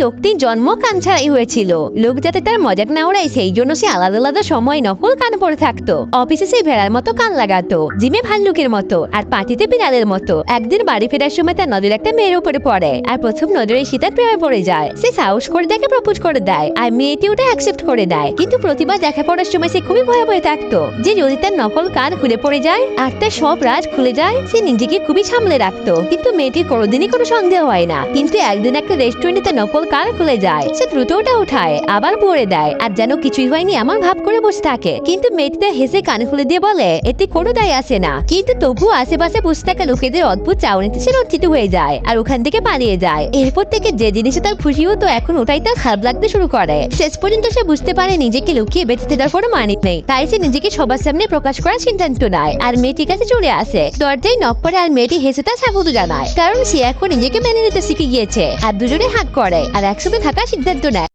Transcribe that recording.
লোকটি জন্ম কান ছাড়াই হয়েছিল। লোক যাতে তার মজাক না ওড়ায় সেই জন্য সে আলাদা আলাদা সময় নকল কান পরে থাকতো। অফিসে সে ভেড়ার মতো কান লাগাতো, জিমে ভাল্লুকের মতো, আর পার্টিতে বিড়ালের মতো। একদিন বাড়ি ফেরার সময় তার নজর একটা মেয়ের উপরে পড়ে, আর প্রথম নজরে সে তার প্রেমে পড়ে যায়। সে সাহস করে তাকে প্রপোজ করে দেয়, আর মেয়েটি ওটা অ্যাকসেপ্ট করে দেয়। কিন্তু প্রতিবার দেখা করার সময় সে খুবই ভয়ে ভয়ে থাকতো যে যদি তার নকল কান খুলে পড়ে যায় আর তার সব রাজ খুলে যায়। সে নিজেকে খুবই সামলে রাখতো, কিন্তু মেয়েটির কোনোদিনই কোনো সন্দেহ হয় না। কিন্তু একদিন একটা রেস্টুরেন্টে তার নকল কান খুলে যায়। সে দ্রুত ওটা উঠায়, আবার পরে দেয়, আর যেন কিছুই হয়নি এমন ভাব করে বসে থাকে। কিন্তু মেয়েটিটা হেসে কান খুলে দিয়ে বলে এতে কোনো দায় আসে না। কিন্তু তবুও আশেপাশে বসে থাকা লোকেদের অদ্ভুত চাউনিতে সে লজ্জিত হয়ে যায় আর ওখান থেকে পালিয়ে যায়। এরপর থেকে যে জিনিসে তার খুশি হতো এখন ওটাই তার খারাপ লাগতে শুরু করে। শেষ পর্যন্ত সে বুঝতে পারে নিজেকে লুকিয়ে বেঁচে থাকার কোনো মানে নেই, তাই সে নিজেকে সবার সামনে প্রকাশ করার সিদ্ধান্ত নেয় আর মেয়েটির কাছে চলে আসে। দরজায় নক করে আর মেয়েটি হেসে তার স্বাগত জানায়, কারণ সে এখন নিজেকে মেনে নিতে শিখে গিয়েছে। আর দুজনে হাত করে আর একসাথে থাকার সিদ্ধান্ত নেয়।